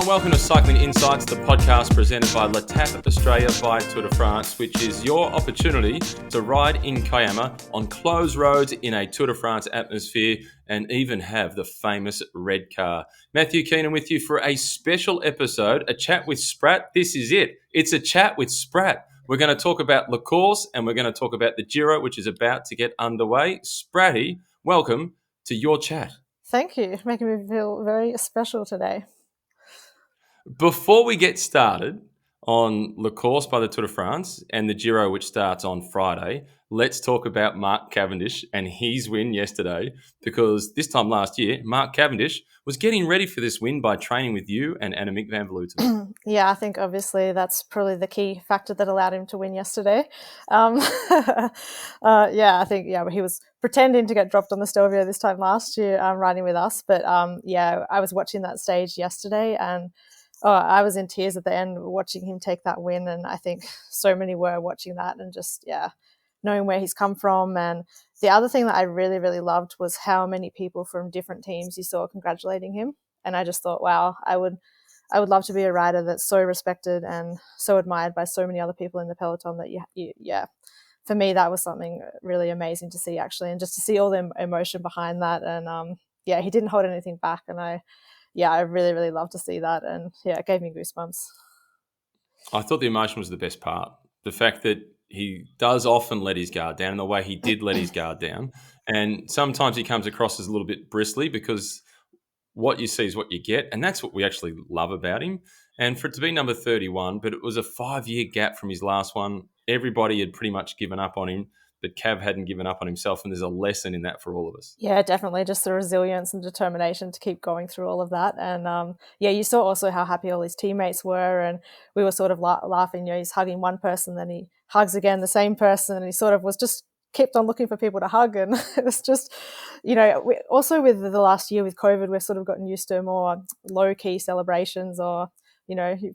welcome to Cycling Insights, the podcast presented by L'Etape Australia by Tour de France, which is your opportunity to ride in Kiama on closed roads in a Tour de France atmosphere and even have the famous red car. Matthew Keenan with you for a special episode, a chat with Spratt. This is it. It's a chat with Spratt. We're going to talk about Le Course and we're going to talk about the Giro, which is about to get underway. Spratty, welcome to your chat. Thank you. Making me feel very special today. Before we get started on Le Course by the Tour de France and the Giro, which starts on Friday, let's talk about Mark Cavendish and his win yesterday, because this time last year, Mark Cavendish was getting ready for this win by training with you and Annemiek van Vleuten. Yeah, I think obviously that's probably the key factor that allowed him to win yesterday. I think he was pretending to get dropped on the Stelvio this time last year, riding with us. But I was watching that stage yesterday and I was in tears at the end watching him take that win, and I think so many were watching that and just, knowing where he's come from. And the other thing that I really, really loved was how many people from different teams you saw congratulating him. And I just thought, wow, I would love to be a rider that's so respected and so admired by so many other people in the peloton that for me, that was something really amazing to see, actually, and just to see all the emotion behind that. And he didn't hold anything back, and I really, really love to see that. And it gave me goosebumps. I thought the emotion was the best part. The fact that he does often let his guard down, and the way he did let his guard down. And sometimes he comes across as a little bit bristly because what you see is what you get. And that's what we actually love about him. And for it to be number 31, but it was a 5-year gap from his last one. Everybody had pretty much given up on him, but Cav hadn't given up on himself, and there's a lesson in that for all of us. Yeah, definitely. Just the resilience and determination to keep going through all of that. And you saw also how happy all his teammates were, and we were sort of laughing. He's hugging one person, then he hugs again the same person, and he sort of was just kept on looking for people to hug. And it was just, also with the last year with COVID, we've sort of gotten used to more low-key celebrations, or, the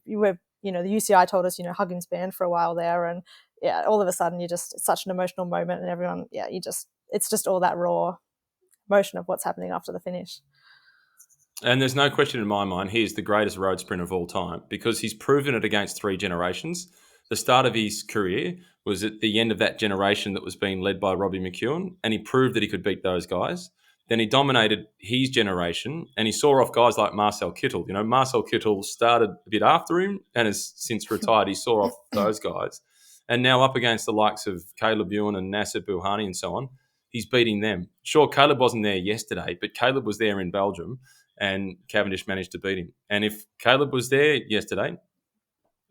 UCI told us, hugging's banned for a while there, and all of a sudden it's such an emotional moment, and everyone, it's just all that raw emotion of what's happening after the finish. And there's no question in my mind, he is the greatest road sprinter of all time, because he's proven it against 3 generations. The start of his career was at the end of that generation that was being led by Robbie McEwen, and he proved that he could beat those guys. Then he dominated his generation, and he saw off guys like Marcel Kittel. Marcel Kittel started a bit after him and has since retired. He saw off those guys. And now up against the likes of Caleb Ewan and Nasser Bouhanni and so on, he's beating them. Sure, Caleb wasn't there yesterday, but Caleb was there in Belgium, and Cavendish managed to beat him. And if Caleb was there yesterday,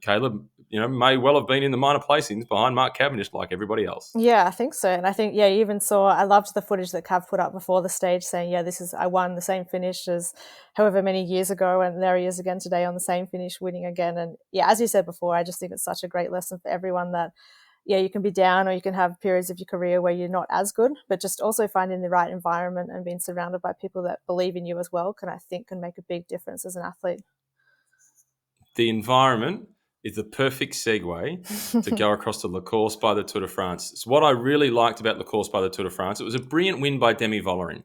Caleb, may well have been in the minor placings behind Mark Cavendish like everybody else. Yeah, I think so. And I think, you even saw, I loved the footage that Cav put up before the stage saying, I won the same finish as however many years ago. And there he is again today on the same finish, winning again. And as you said before, I just think it's such a great lesson for everyone that, you can be down, or you can have periods of your career where you're not as good, but just also finding the right environment and being surrounded by people that believe in you as well can make a big difference as an athlete. The environment is the perfect segue to go across to Le Course by the Tour de France. So what I really liked about Le Course by the Tour de France, it was a brilliant win by Demi Vollering.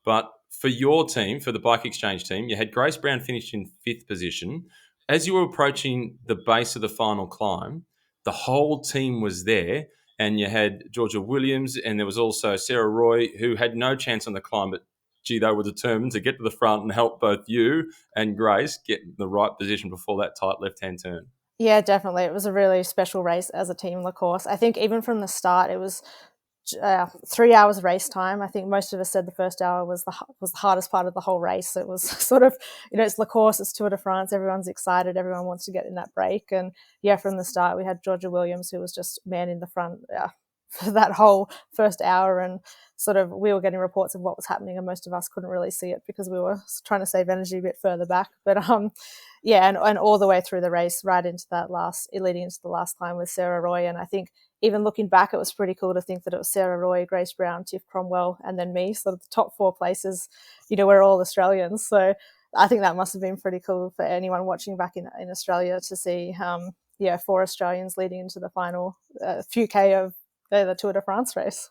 But for your team, for the Bike Exchange team, you had Grace Brown finished in 5th position. As you were approaching the base of the final climb, the whole team was there, and you had Georgia Williams, and there was also Sarah Roy, who had no chance on the climb, but they were determined to get to the front and help both you and Grace get in the right position before that tight left-hand turn. Yeah, definitely. It was a really special race as a team, Le Course. I think even from the start, it was 3 hours race time. I think most of us said the first hour was the hardest part of the whole race. It was sort of, it's Le Course, it's Tour de France. Everyone's excited. Everyone wants to get in that break. And from the start, we had Georgia Williams, who was just man in the front for that whole first hour. And sort of we were getting reports of what was happening, and most of us couldn't really see it because we were trying to save energy a bit further back. But and all the way through the race, right into that leading into the last climb with Sarah Roy. And I think even looking back, it was pretty cool to think that it was Sarah Roy, Grace Brown, Tiff Cromwell, and then me. So the top 4 places, we're all Australians. So I think that must have been pretty cool for anyone watching back in Australia to see, 4 Australians leading into the final few K of the Tour de France race.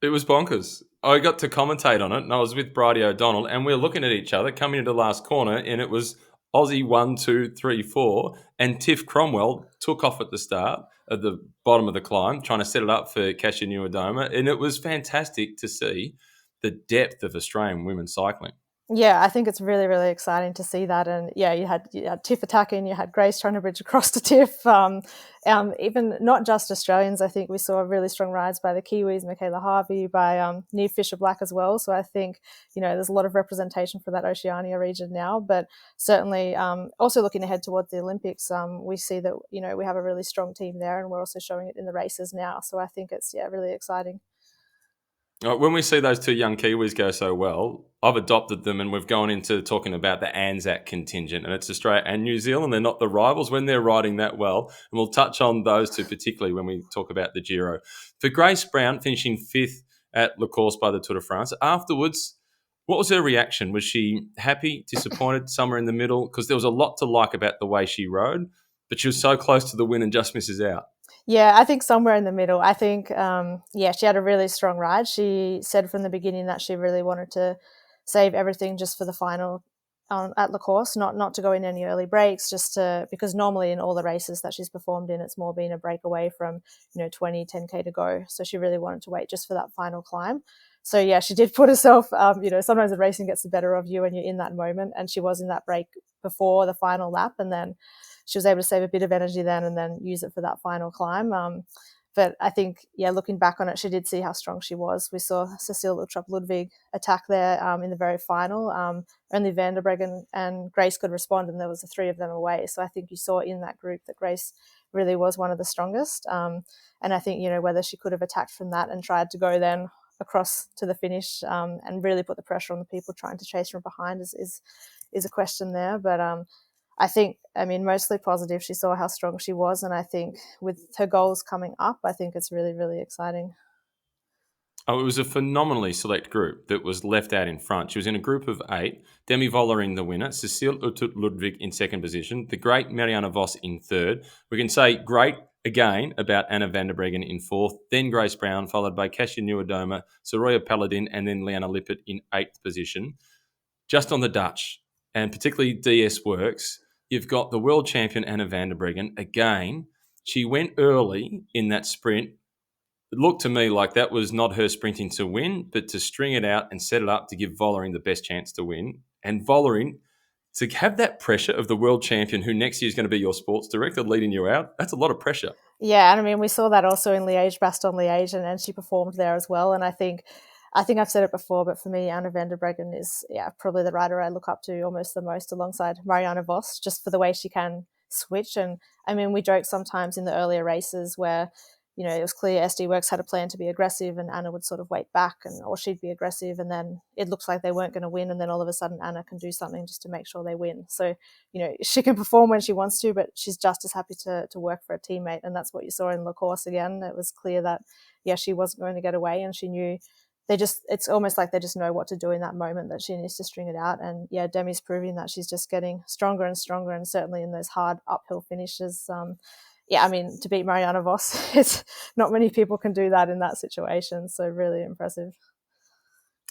It was bonkers. I got to commentate on it, and I was with Bridie O'Donnell, and we were looking at each other coming into the last corner, and it was Aussie 1, 2, 3, 4, and Tiff Cromwell took off at the start at the bottom of the climb, trying to set it up for Kasia Nuadoma, and it was fantastic to see the depth of Australian women's cycling. Yeah, I think it's really, really exciting to see that. And yeah, you had Tiff attacking, you had Grace trying to bridge across to Tiff. Even not just Australians, I think we saw really strong rides by the Kiwis, Michaela Harvey, by Neve Fisher-Black as well. So I think, there's a lot of representation for that Oceania region now. But certainly also looking ahead towards the Olympics, we see that, we have a really strong team there, and we're also showing it in the races now. So I think it's, really exciting. When we see those two young Kiwis go so well, I've adopted them, and we've gone into talking about the Anzac contingent, and it's Australia and New Zealand. They're not the rivals when they're riding that well, and we'll touch on those two particularly when we talk about the Giro. For Grace Brown, finishing 5th at La Course by the Tour de France, afterwards, what was her reaction? Was she happy, disappointed, somewhere in the middle? Because there was a lot to like about the way she rode, but she was so close to the win and just misses out. Yeah, I think somewhere in the middle. I think, she had a really strong ride. She said from the beginning that she really wanted to save everything just for the final at La Course, not to go in any early breaks, because normally in all the races that she's performed in, it's more been a break away from, 10K to go. So she really wanted to wait just for that final climb. So yeah, she did put herself, sometimes the racing gets the better of you when you're in that moment. And she was in that break before the final lap, and then she was able to save a bit of energy then and then use it for that final climb. But I think, looking back on it, she did see how strong she was. We saw Cecile Uttrup-Ludwig attack there in the very final. Only Vanderbrick and Grace could respond, and there was the 3 of them away. So I think you saw in that group that Grace really was one of the strongest. And I think, whether she could have attacked from that and tried to go then across to the finish and really put the pressure on the people trying to chase from behind is a question there. But I think, mostly positive. She saw how strong she was, and I think with her goals coming up, I think it's really, really exciting. Oh, it was a phenomenally select group that was left out in front. She was in a group of 8, Demi Vollering the winner, Cecile Uttrup-Ludwig in second position, the great Marianne Vos in third. We can say great again about Anna van der Breggen in fourth, then Grace Brown, followed by Kasia Nuadoma, Soraya Paladin, and then Liana Lippert in 8th position. Just on the Dutch, and particularly DS Works, you've got the world champion Anna van der Breggen. Again, she went early in that sprint. It looked to me like that was not her sprinting to win, but to string it out and set it up to give Vollering the best chance to win. And Vollering, to have that pressure of the world champion who next year is going to be your sports director leading you out, that's a lot of pressure. Yeah, and we saw that also in Liège-Bastogne-Liège, and she performed there as well. And I think I've said it before, but for me, Anna van der Breggen is probably the rider I look up to almost the most, alongside Marianne Vos, just for the way she can switch. And we joke sometimes in the earlier races where, it was clear SD Works had a plan to be aggressive, and Anna would sort of wait back, or she'd be aggressive, and then it looks like they weren't going to win, and then all of a sudden Anna can do something just to make sure they win. So, she can perform when she wants to, but she's just as happy to work for a teammate, and that's what you saw in La Course again. It was clear that, she wasn't going to get away, and she knew it's almost like they just know what to do in that moment, that she needs to string it out. And Demi's proving that she's just getting stronger and stronger, and certainly in those hard uphill finishes. To beat Marianne Vos, it's not many people can do that in that situation. So really impressive.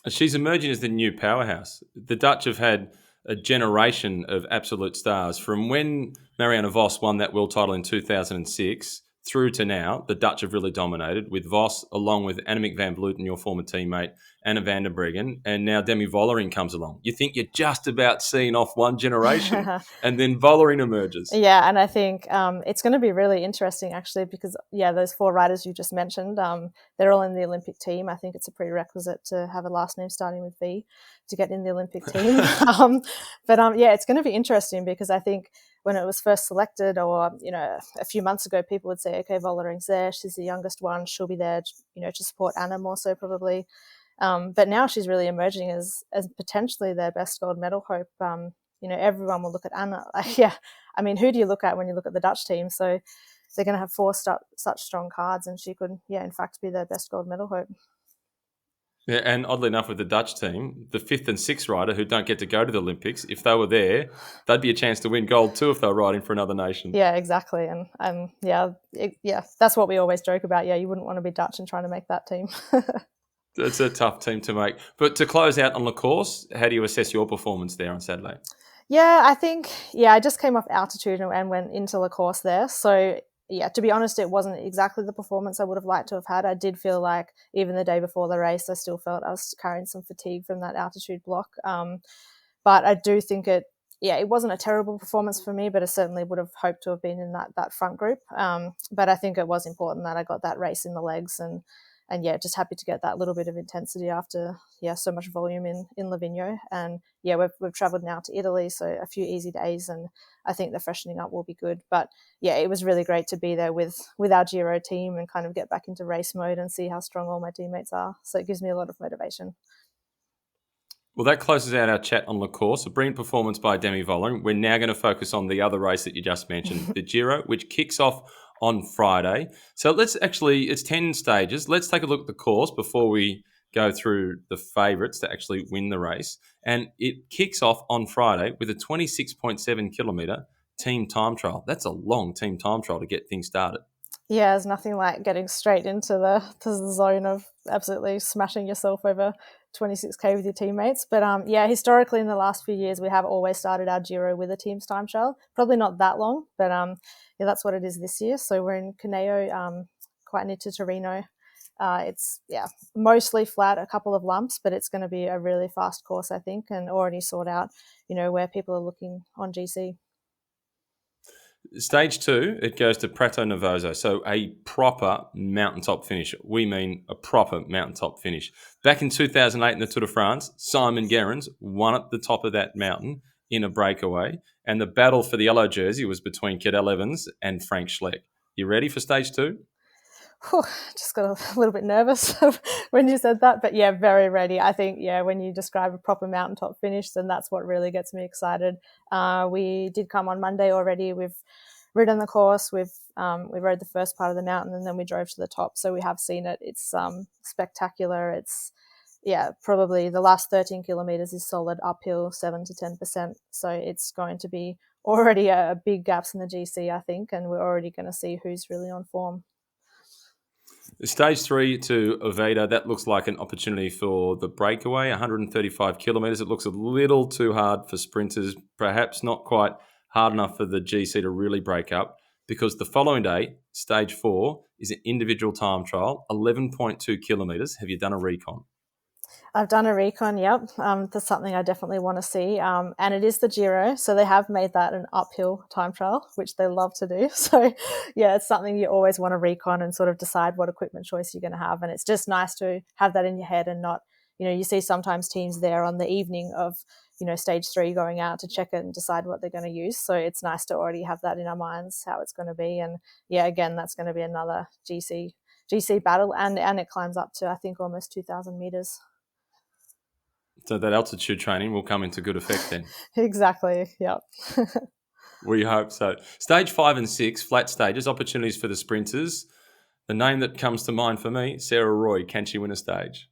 She's emerging as the new powerhouse. The Dutch have had a generation of absolute stars. From when Marianne Vos won that world title in 2006 through to now, the Dutch have really dominated, with Vos along with Annemiek van Vleuten, your former teammate, Anna van der Breggen, and now Demi Vollering comes along. You think you're just about seeing off one generation, and then Vollering emerges. Yeah, and I think it's going to be really interesting, actually, because, those 4 riders you just mentioned, they're all in the Olympic team. I think it's a prerequisite to have a last name starting with V to get in the Olympic team. It's going to be interesting, because I think when it was first selected, or, a few months ago, people would say, okay, Vollering's there, she's the youngest one, she'll be there, to support Anna more so probably. But now she's really emerging as potentially their best gold medal hope. Everyone will look at Anna. Who do you look at when you look at the Dutch team? So they're going to have 4 such strong cards, and she could, in fact, be their best gold medal hope. Yeah, and oddly enough, with the Dutch team, the 5th and 6th rider who don't get to go to the Olympics, if they were there, they'd be a chance to win gold too if they were riding for another nation. Yeah, exactly. And that's what we always joke about. Yeah, you wouldn't want to be Dutch and trying to make that team. It's a tough team to make. But to close out on La Course, how do you assess your performance there on Saturday? Yeah, I think, I just came off altitude and went into the course there. So, yeah, to be honest, it wasn't exactly the performance I would have liked to have had. I did feel like even the day before the race, I still felt I was carrying some fatigue from that altitude block. But I do think it wasn't a terrible performance for me, but I certainly would have hoped to have been in that front group. But I think it was important that I got that race in the legs, and yeah, just happy to get that little bit of intensity after so much volume in Livigno. And yeah, we've travelled now to Italy, so a few easy days, and I think the freshening up will be good. But yeah, it was really great to be there with our Giro team and kind of get back into race mode and see how strong all my teammates are. So it gives me a lot of motivation. Well, that closes out our chat on the course. A brilliant performance by Demi Vollering. We're now going to focus on the other race that you just mentioned, the Giro, which kicks off on Friday. So it's 10 stages. Let's take a look at the course before we go through the favourites to actually win the race. And it kicks off on Friday with a 26.7 kilometre team time trial. That's a long team time trial to get things started. Yeah, there's nothing like getting straight into the zone of absolutely smashing yourself over 26K with your teammates. But historically in the last few years, we have always started our Giro with a team's time trial. Probably not that long, but that's what it is this year. So we're in Caneo, quite near to Torino. It's mostly flat, a couple of lumps, but it's going to be a really fast course, I think, and already sort out, where people are looking on GC. Stage 2, it goes to Prato Nervoso, so a proper mountaintop finish. We mean a proper mountaintop finish. Back in 2008 in the Tour de France, Simon Gerrans won at the top of that mountain in a breakaway, and the battle for the yellow jersey was between Cadel Evans and Frank Schleck. You ready for Stage 2? Just got a little bit nervous when you said that, but yeah, very ready. I think, when you describe a proper mountaintop finish, then that's what really gets me excited. We did come on Monday already. We've ridden the course. We rode the first part of the mountain, and then we drove to the top. So we have seen it. It's spectacular. It's probably the last 13 kilometers is solid uphill, 7 to 10%. So it's going to be already a big gaps in the GC, I think, and we're already going to see who's really on form. Stage 3 to Oviedo, that looks like an opportunity for the breakaway, 135 kilometres. It looks a little too hard for sprinters, perhaps not quite hard enough for the GC to really break up, because the following day, Stage 4, is an individual time trial, 11.2 kilometres. Have you done a recon? I've done a recon, yep. That's something I definitely want to see. And it is the Giro, so they have made that an uphill time trial, which they love to do. So, yeah, it's something you always want to recon and sort of decide what equipment choice you're going to have. And it's just nice to have that in your head and not, you see sometimes teams there on the evening of, Stage 3 going out to check it and decide what they're going to use. So it's nice to already have that in our minds, how it's going to be. And, yeah, again, that's going to be another GC battle. And it climbs up to, I think, almost 2,000 metres. So that altitude training will come into good effect then. Exactly, yep. We hope so. Stage 5 and 6, flat stages, opportunities for the sprinters. The name that comes to mind for me, Sarah Roy. Can she win a stage?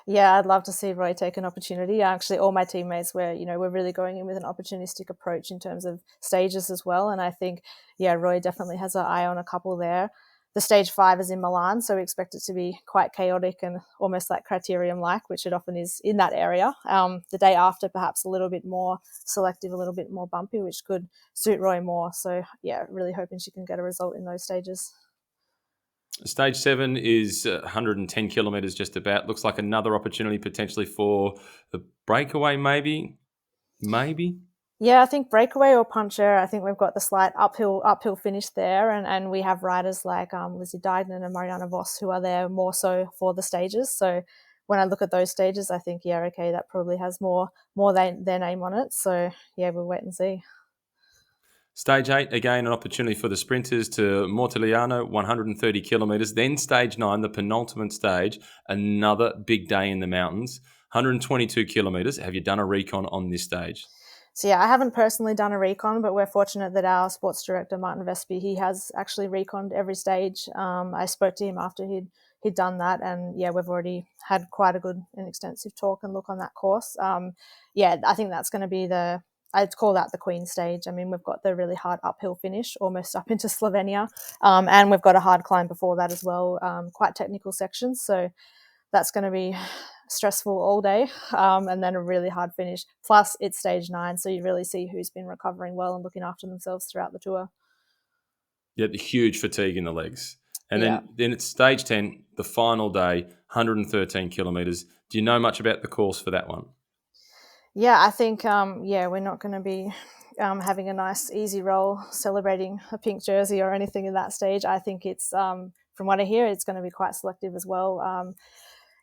Yeah, I'd love to see Roy take an opportunity. Actually, all my teammates we're really going in with an opportunistic approach in terms of stages as well. And I think, Roy definitely has an eye on a couple there. The Stage 5 is in Milan, so we expect it to be quite chaotic and almost like Criterium-like, which it often is in that area. The day after, perhaps a little bit more selective, a little bit more bumpy, which could suit Roy more. So, really hoping she can get a result in those stages. Stage 7 is 110 kilometres just about. Looks like another opportunity potentially for the breakaway maybe. Yeah, I think breakaway or puncher. I think we've got the slight uphill finish there, and we have riders like Lizzie Deignan and Mariana Voss who are there more so for the stages. So when I look at those stages, I think that probably has more their name on it. So we'll wait and see. Stage 8, again, an opportunity for the sprinters to Mortigliano, 130 kilometres. Then Stage 9, the penultimate stage, another big day in the mountains, 122 kilometres. Have you done a recon on this stage? So I haven't personally done a recon, but we're fortunate that our sports director, Martin Vespi, he has actually reconned every stage. I spoke to him after he'd done that, and we've already had quite a good and extensive talk and look on that course. I think that's going to be I'd call that the Queen stage. I mean, we've got the really hard uphill finish, almost up into Slovenia, and we've got a hard climb before that as well, quite technical sections. So that's going to be stressful all day, and then a really hard finish. Plus, it's stage 9, so you really see who's been recovering well and looking after themselves throughout the tour. Yeah, the huge fatigue in the legs. And Yeah. then it's stage 10, the final day, 113 kilometres. Do you know much about the course for that one? Yeah, I think, we're not going to be having a nice easy roll celebrating a pink jersey or anything in that stage. I think it's, from what I hear, it's going to be quite selective as well.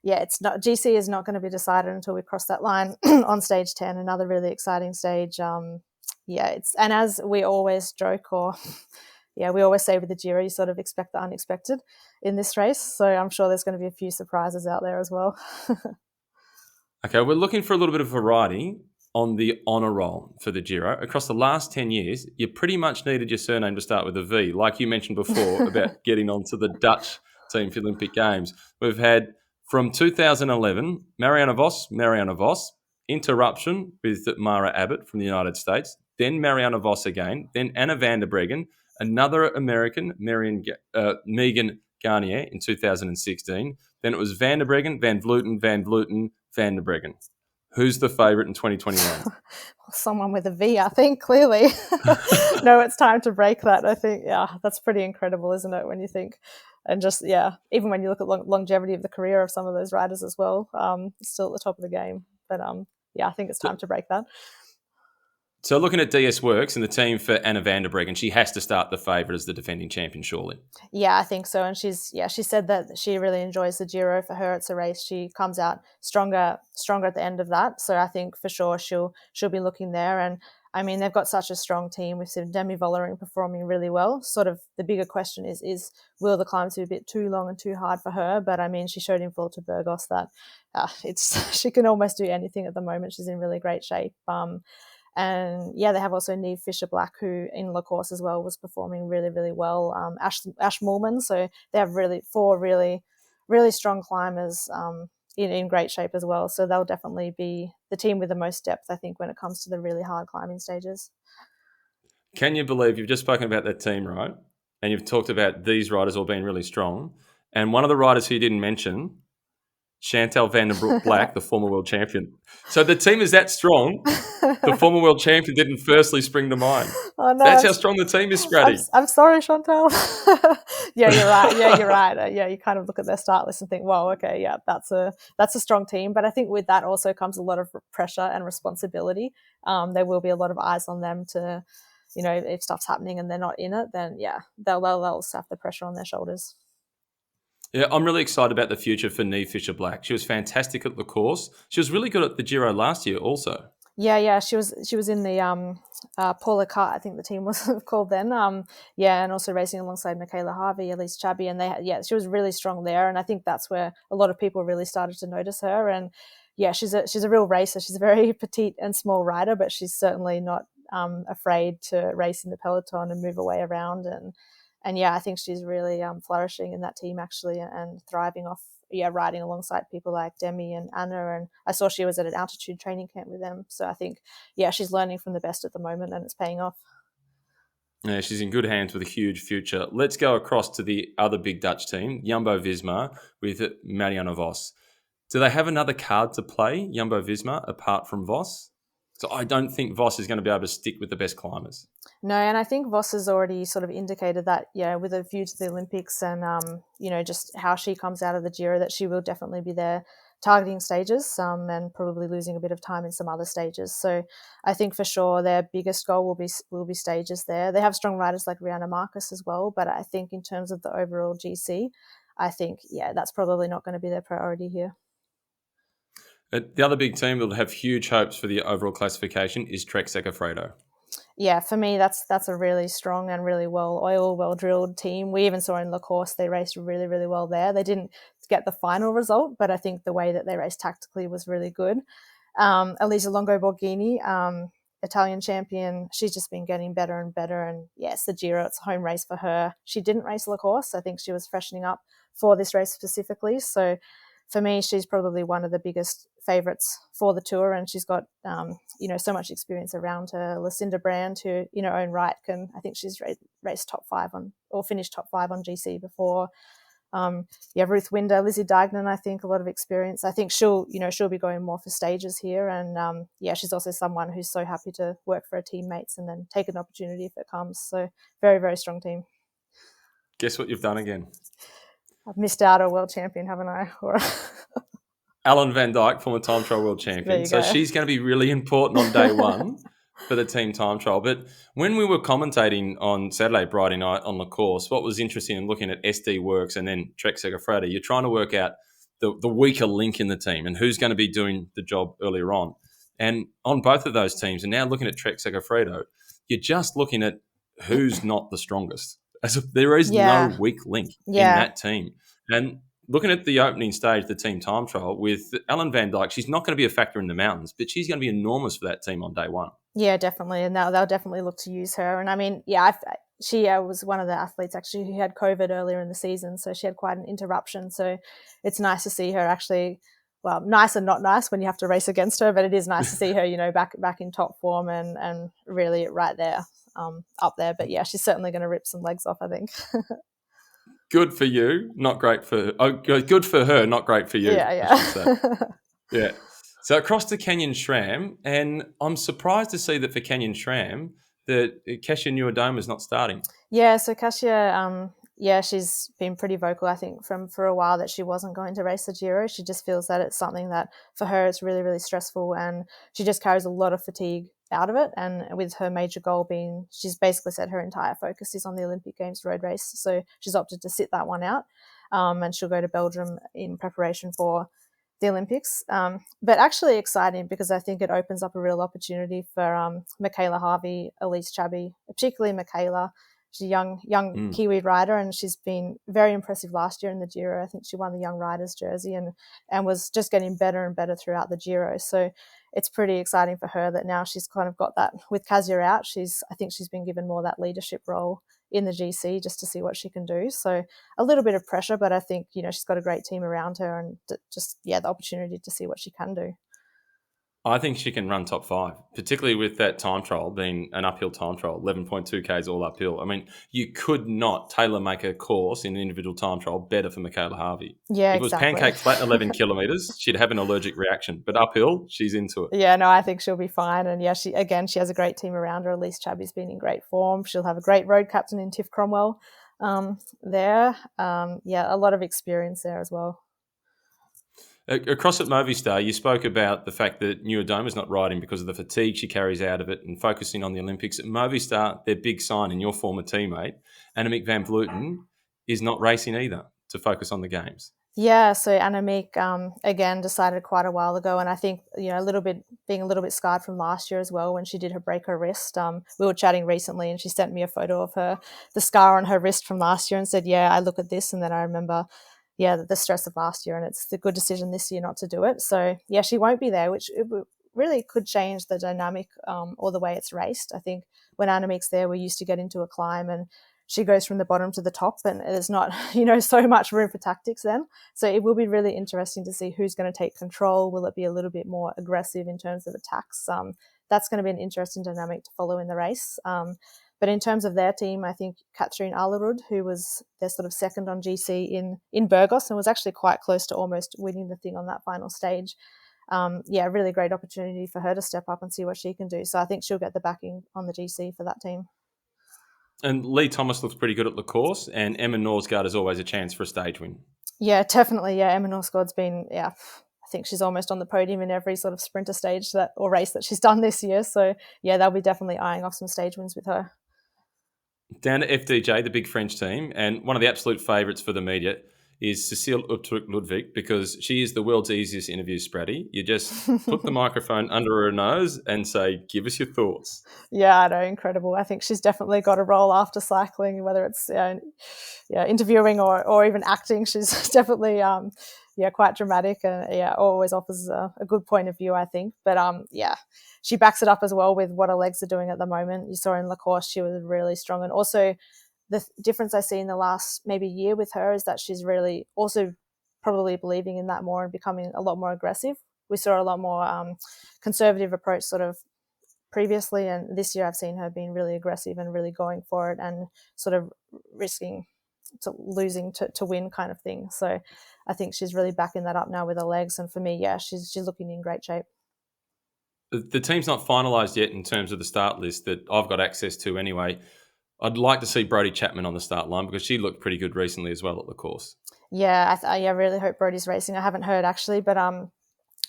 It's not, GC is not going to be decided until we cross that line on stage 10, another really exciting stage. And as we always joke, or we always say with the Giro, you sort of expect the unexpected in this race. So I'm sure there's going to be a few surprises out there as well. Okay, we're looking for a little bit of variety on the honour roll for the Giro. Across the last 10 years, you pretty much needed your surname to start with a V, like you mentioned before about getting onto the Dutch team for the Olympic Games. We've had, from 2011, Marianne Vos, Interruption with Mara Abbott from the United States, then Marianne Vos again, then Anna Vanderbrick, another American, Megan Garnier in 2016. Then it was Vanderbrick, Van Vleuten, Vanderbrick. Who's the favourite in 2021? Someone with a V, I think, clearly. No, it's time to break that. I think, that's pretty incredible, isn't it, when you think? And just, even when you look at longevity of the career of some of those riders as well, still at the top of the game. But, I think it's time to break that. So looking at DS Works and the team for Anna Vanderbrick, and she has to start the favourite as the defending champion, surely. Yeah, I think so. And she said that she really enjoys the Giro. For her, it's a race. She comes out stronger at the end of that. So I think for sure she'll be looking there. And I mean, they've got such a strong team with Demi Vollering performing really well. Sort of the bigger question is will the climbs be a bit too long and too hard for her? But I mean, she showed in full to Burgos that she can almost do anything at the moment. She's in really great shape. And they have also Niamh Fisher-Black, who in La Course as well was performing really, really well. Ash Moolman. So they have four really, really strong climbers in great shape as well. So they'll definitely be the team with the most depth, I think, when it comes to the really hard climbing stages. Can you believe you've just spoken about that team, right? And you've talked about these riders all being really strong. And one of the riders who you didn't mention, Chantal van den Broek, the former world champion. So the team is that strong. The former world champion didn't firstly spring to mind. Oh, no, that's how strong the team is, Spratty. I'm sorry, Chantal. You're right. Yeah, you're right. You kind of look at their start list and think, "Whoa, okay, that's a strong team." But I think with that also comes a lot of pressure and responsibility. There will be a lot of eyes on them to, if stuff's happening and they're not in it, then they'll have the pressure on their shoulders. Yeah, I'm really excited about the future for Niamh Fisher-Black. She was fantastic at the course. She was really good at the Giro last year also. Yeah, she was in the Paula Cart, I think the team was called then. And also racing alongside Michaela Harvey, Elise Chabi, and she was really strong there. And I think that's where a lot of people really started to notice her. And she's a real racer. She's a very petite and small rider, but she's certainly not afraid to race in the peloton and move her way around. And I think she's really flourishing in that team actually, and thriving off riding alongside people like Demi and Anna. And I saw she was at an altitude training camp with them. So I think, she's learning from the best at the moment, and it's paying off. Yeah, she's in good hands with a huge future. Let's go across to the other big Dutch team, Jumbo-Visma, with Marianne Vos. Do they have another card to play, Jumbo-Visma, apart from Vos? So I don't think Vos is going to be able to stick with the best climbers. No, and I think Vos has already sort of indicated that, with a view to the Olympics and, just how she comes out of the Giro, that she will definitely be there targeting stages and probably losing a bit of time in some other stages. So I think for sure their biggest goal will be stages there. They have strong riders like Rihanna Marcus as well, but I think in terms of the overall GC, I think, that's probably not going to be their priority here. The other big team that will have huge hopes for the overall classification is Trek Segafredo. Yeah, for me, that's a really strong and really well-drilled team. We even saw in La Course they raced really, really well there. They didn't get the final result, but I think the way that they raced tactically was really good. Eliza Longo Borghini, Italian champion, she's just been getting better and better. And yes, the Giro, it's a home race for her. She didn't race La Course. I think she was freshening up for this race specifically. So for me, she's probably one of the biggest favourites for the tour, and she's got so much experience around her. Lucinda Brand, who in her own right I think she's raced top 5 or finished top 5 on GC before. Ruth Winder, Lizzie Dignan, I think a lot of experience. I think she'll be going more for stages here. And she's also someone who's so happy to work for her teammates and then take an opportunity if it comes. So very, very strong team. Guess what you've done again? I've missed out a world champion, haven't I? Alan Van Dyke, former time trial world champion. So she's going to be really important on day one for the team time trial. But when we were commentating on Saturday, Friday night on the course, what was interesting in looking at SD Works and then Trek Segafredo, you're trying to work out the weaker link in the team and who's going to be doing the job earlier on. And on both of those teams, and now looking at Trek Segafredo, you're just looking at who's not the strongest. As if there is no weak link in that team. And looking at the opening stage, the team time trial, with Ellen Van Dyke, she's not going to be a factor in the mountains, but she's going to be enormous for that team on day one. Yeah, definitely. And they'll definitely look to use her. And I mean, she was one of the athletes actually who had COVID earlier in the season. So she had quite an interruption. So it's nice to see her actually, well, nice and not nice when you have to race against her, but it is nice to see her, back in top form and really right there, up there. But yeah, she's certainly going to rip some legs off, I think. Good for you, not great for. Good for her, not great for you. Yeah. So across to Canyon SRAM, and I'm surprised to see that for Canyon SRAM that Kasia Nieuwendamer is not starting. Yeah. So Kasia, she's been pretty vocal, I think, for a while that she wasn't going to race the Giro. She just feels that it's something that for her it's really, really stressful, and she just carries a lot of fatigue out of it. And with her major goal being, she's basically said her entire focus is on the Olympic Games road race. So she's opted to sit that one out, and she'll go to Belgium in preparation for the Olympics. But actually exciting because I think it opens up a real opportunity for Michaela Harvey, Elise Chabbey, particularly Michaela. She's a young Kiwi rider, and she's been very impressive last year in the Giro. I think she won the Young Riders jersey and was just getting better and better throughout the Giro. So it's pretty exciting for her that now she's kind of got that with Kasia out. I think she's been given more that leadership role in the GC just to see what she can do. So a little bit of pressure, but I think, she's got a great team around her and just, the opportunity to see what she can do. I think she can run top 5, particularly with that time trial being an uphill time trial, 11.2 Ks all uphill. I mean, you could not tailor-make a course in an individual time trial better for Michaela Harvey. Yeah, if it was pancake flat in 11 kilometres, she'd have an allergic reaction. But uphill, she's into it. Yeah, no, I think she'll be fine. And she has a great team around her. Elise Chabbey's been in great form. She'll have a great road captain in Tiff Cromwell there. A lot of experience there as well. Across at Movistar, you spoke about the fact that Nieuwendamer is not riding because of the fatigue she carries out of it and focusing on the Olympics. At Movistar, their big sign in your former teammate, Annemiek van Vleuten, is not racing either to focus on the games. Yeah, so Annemiek, again, decided quite a while ago, and I think, being a little bit scarred from last year as well when she did break her wrist. We were chatting recently and she sent me a photo of the scar on her wrist from last year and said, I look at this and then I remember the stress of last year, and it's a good decision this year not to do it. So she won't be there, which it really could change the dynamic or the way it's raced. I think when Annemiek's there, we used to get into a climb and she goes from the bottom to the top, and there's not so much room for tactics then. So it will be really interesting to see who's going to take control. Will it be a little bit more aggressive in terms of attacks? That's going to be an interesting dynamic to follow in the race. But in terms of their team, I think Katrien Allerud, who was their sort of second on GC in Burgos and was actually quite close to almost winning the thing on that final stage. A really great opportunity for her to step up and see what she can do. So I think she'll get the backing on the GC for that team. And Lee Thomas looks pretty good at the course, and Emma Norsgaard is always a chance for a stage win. Yeah, definitely. Yeah, Emma Norsgaard's been, I think she's almost on the podium in every sort of sprinter stage or race that she's done this year. So, they'll be definitely eyeing off some stage wins with her. Down to FDJ, the big French team, and one of the absolute favourites for the media is Cécile Uttruck-Ludwig, because she is the world's easiest interview, Spratty. You just put the microphone under her nose and say, give us your thoughts. Yeah, I know, incredible. I think she's definitely got a role after cycling, whether it's interviewing or even acting. She's definitely quite dramatic and always offers a good point of view, I think. But she backs it up as well with what her legs are doing at the moment. You saw in La Course she was really strong, and also the difference I see in the last maybe year with her is that she's really also probably believing in that more and becoming a lot more aggressive. We saw a lot more conservative approach sort of previously, and this year I've seen her being really aggressive and really going for it and sort of risking losing to win kind of thing. So I think she's really backing that up now with her legs. And for me, yeah, she's looking in great shape. The team's not finalised yet in terms of the start list that I've got access to anyway. I'd like to see Brodie Chapman on the start line because she looked pretty good recently as well at the course. Yeah, I really hope Brodie's racing. I haven't heard actually, but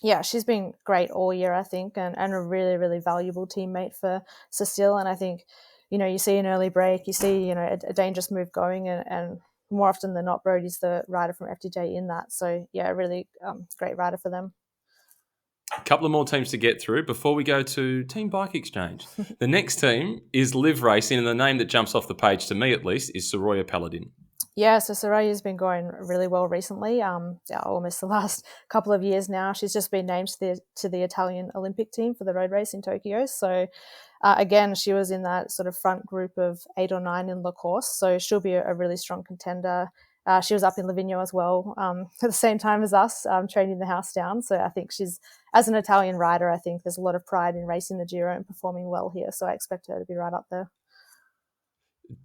yeah, she's been great all year, I think, and a really, really valuable teammate for Cecile. And I think, you see an early break, you see, a dangerous move going, and more often than not, Brodie's the rider from FDJ in that. So yeah, really great rider for them. A couple of more teams to get through before we go to Team Bike Exchange. The next team is Live Racing, and the name that jumps off the page, to me at least, is Soraya Paladin. Yeah, so Soraya's been going really well recently, almost the last couple of years now. She's just been named to the Italian Olympic team for the road race in Tokyo. So again, she was in that sort of front group of 8 or 9 in La Course, so she'll be a really strong contender. She was up in Livigno as well at the same time as us, training the house down. So I think she's, as an Italian rider, I think there's a lot of pride in racing the Giro and performing well here. So I expect her to be right up there.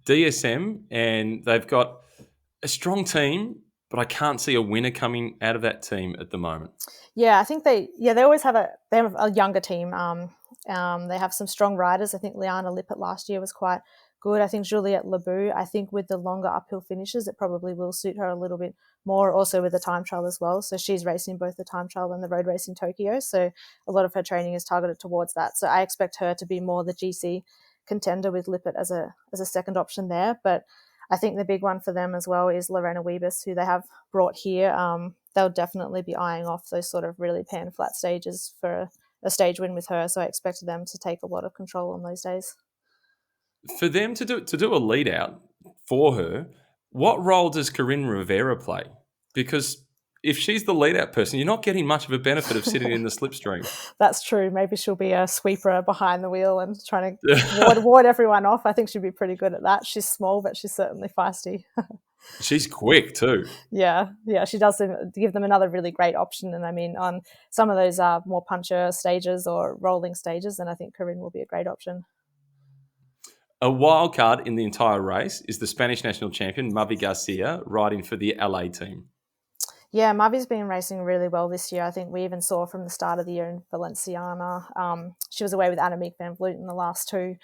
DSM, and they've got a strong team, but I can't see a winner coming out of that team at the moment. Yeah, I think they always have a younger team. They have some strong riders. I think Liana Lippert last year was quite good. I think Juliette Lebeau, I think with the longer uphill finishes, it probably will suit her a little bit more, also with the time trial as well. So she's racing both the time trial and the road race in Tokyo. So a lot of her training is targeted towards that. So I expect her to be more the GC contender with Lippert as a second option there. But I think the big one for them as well is Lorena Wiebes, who they have brought here. They'll definitely be eyeing off those sort of really pan flat stages for a stage win with her. So I expect them to take a lot of control on those days. For them to do a lead out for her, what role does Corinne Rivera play? Because if she's the lead out person, you're not getting much of a benefit of sitting in the slipstream. That's true. Maybe she'll be a sweeper behind the wheel and trying to ward everyone off. I think she'd be pretty good at that. She's small, but she's certainly feisty. She's quick too. Yeah, she does give them another really great option. And I mean, on some of those more puncher stages or rolling stages, then I think Corinne will be a great option. A wild card in the entire race is the Spanish national champion, Mavi Garcia, riding for the LA team. Yeah, Mavi's been racing really well this year. I think we even saw from the start of the year in Valenciana. She was away with Annemiek van Vleuten in the last two,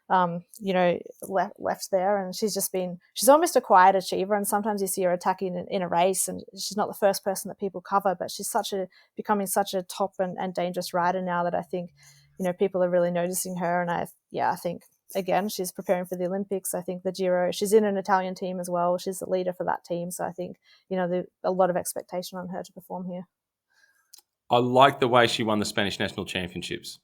left there. And she's almost a quiet achiever. And sometimes you see her attacking in a race and she's not the first person that people cover, but she's becoming such a top and dangerous rider now that I think, people are really noticing her. And I think, again, she's preparing for the Olympics. I think the Giro, she's in an Italian team as well. She's the leader for that team. So I think, there's a lot of expectation on her to perform here. I like the way she won the Spanish national championships.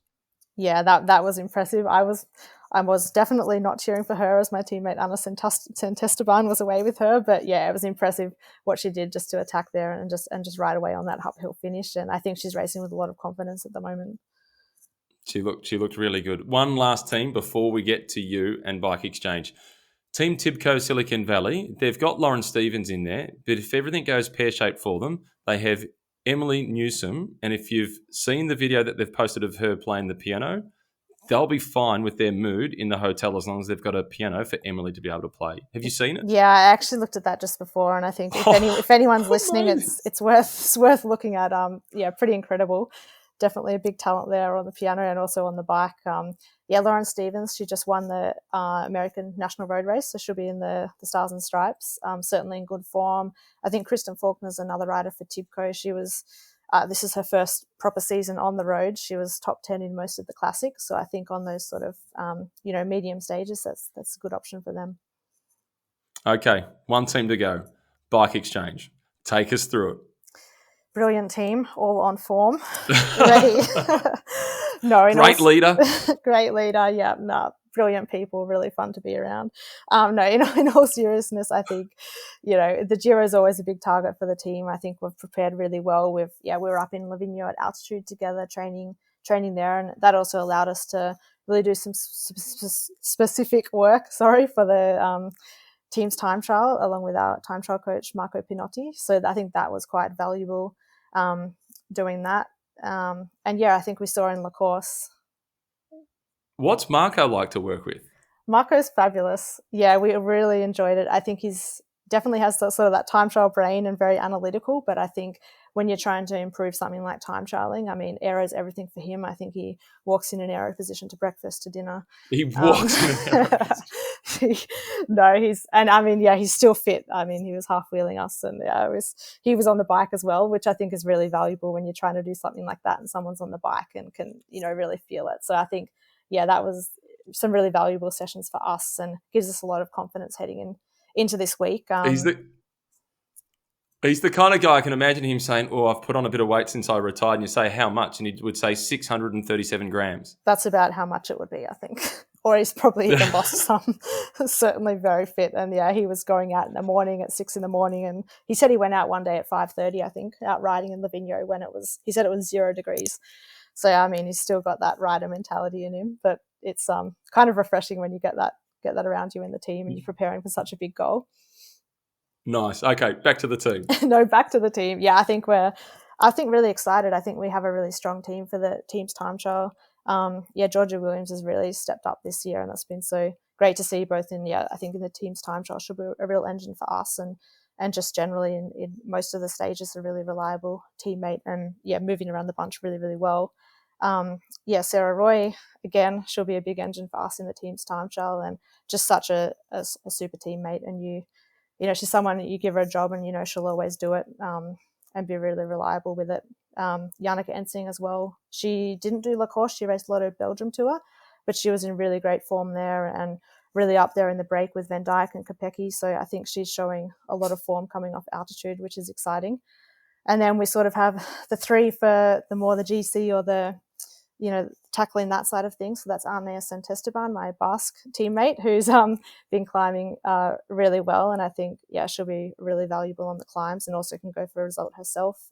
Yeah, that was impressive. I was definitely not cheering for her as my teammate Ana Santesteban was away with her. But yeah, it was impressive what she did just to attack there and just ride away on that uphill finish. And I think she's racing with a lot of confidence at the moment. She looked really good. One last team before we get to you and Bike Exchange. Team Tibco Silicon Valley, they've got Lauren Stevens in there, but if everything goes pear-shaped for them, they have Emily Newsom, and if you've seen the video that they've posted of her playing the piano, they'll be fine with their mood in the hotel as long as they've got a piano for Emily to be able to play. Have you seen it? Yeah, I actually looked at that just before, and I think if anyone's listening, it's worth looking at. Pretty incredible. Definitely a big talent there on the piano and also on the bike. Lauren Stevens, she just won the American National Road Race, so she'll be in the Stars and Stripes, certainly in good form. I think Kristen Faulkner's another rider for Tibco. She was, this is her first proper season on the road. She was top 10 in most of the classics, so I think on those sort of, medium stages, that's a good option for them. Okay, one team to go. Bike Exchange. Take us through it. Brilliant team, all on form, ready. Great leader. Great leader, yeah, brilliant people, really fun to be around. In all seriousness, I think, the Giro is always a big target for the team. I think we've prepared really well. We were up in Livigno at altitude together, training there, and that also allowed us to really do some specific work, for the team's time trial, along with our time trial coach, Marco Pinotti. So I think that was quite valuable doing that. I think we saw in La Course. What's Marco like to work with? Marco's fabulous. Yeah, we really enjoyed it. I think he's definitely has sort of that time trial brain and very analytical. But I think when you're trying to improve something like time trialing, I mean, aero is everything for him. I think he walks in an aero position to breakfast, to dinner. He walks in an aero position. No, he's still fit. I mean, he was half wheeling us, and he was on the bike as well, which I think is really valuable when you're trying to do something like that and someone's on the bike and can, really feel it. So I think, that was some really valuable sessions for us and gives us a lot of confidence heading into this week. He's the kind of guy I can imagine him saying, "Oh, I've put on a bit of weight since I retired." And you say, "How much?" And he would say 637 grams. That's about how much it would be, I think. Or he's probably even lost some. Certainly very fit. And he was going out in the morning at 6 a.m. And he said he went out one day at 5:30, I think, out riding in Livigno when he said it was 0 degrees. So, I mean, he's still got that rider mentality in him, but it's kind of refreshing when you get that around you in the team and you're preparing for such a big goal. Nice. Okay, back to the team. No, back to the team. Yeah, I think really excited. I think we have a really strong team for the team's time trial. Georgia Williams has really stepped up this year, and that's been so great to see both I think in the team's time trial she'll be a real engine for us and just generally in most of the stages a really reliable teammate and moving around the bunch really, really well. Sarah Roy, again, she'll be a big engine for us in the team's time trial and just such a super teammate. And she's someone that you give her a job and, she'll always do it and be really reliable with it. Janneke Ensing as well. She didn't do La Course. She raced Lotto Belgium Tour, but she was in really great form there and really up there in the break with Van Dijk and Kopecky. So I think she's showing a lot of form coming off altitude, which is exciting. And then we sort of have the three for the GC or the, tackling that side of things. So that's Arneas and Esteban, my Basque teammate, who's been climbing really well. And I think, she'll be really valuable on the climbs and also can go for a result herself.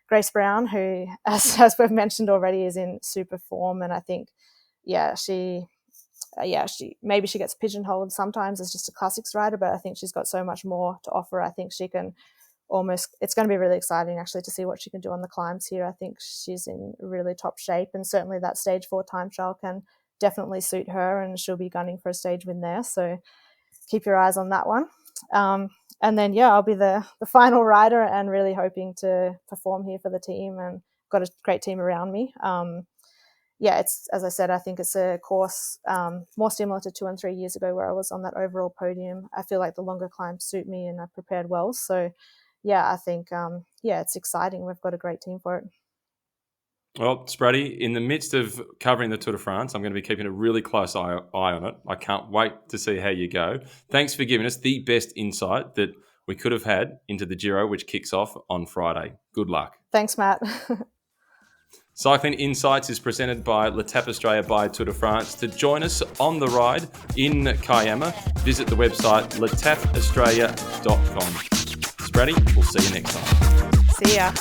Grace Brown, who, as we've mentioned already, is in super form. And I think, she maybe she gets pigeonholed sometimes as just a classics rider, but I think she's got so much more to offer. I think she can it's going to be really exciting actually to see what she can do on the climbs here. I think she's in really top shape and certainly that stage 4 time trial can definitely suit her and she'll be gunning for a stage win there. So keep your eyes on that one. And then, I'll be the final rider and really hoping to perform here for the team and got a great team around me. It's, as I said, I think it's a course more similar to 2 and 3 years ago where I was on that overall podium. I feel like the longer climbs suit me and I prepared well. So, I think, it's exciting. We've got a great team for it. Well, Spratty, in the midst of covering the Tour de France, I'm going to be keeping a really close eye on it. I can't wait to see how you go. Thanks for giving us the best insight that we could have had into the Giro, which kicks off on Friday. Good luck. Thanks, Matt. Cycling Insights is presented by L'Etape Australia by Tour de France. To join us on the ride in Kiama, visit the website letapeaustralia.com. Spratty, we'll see you next time. See ya.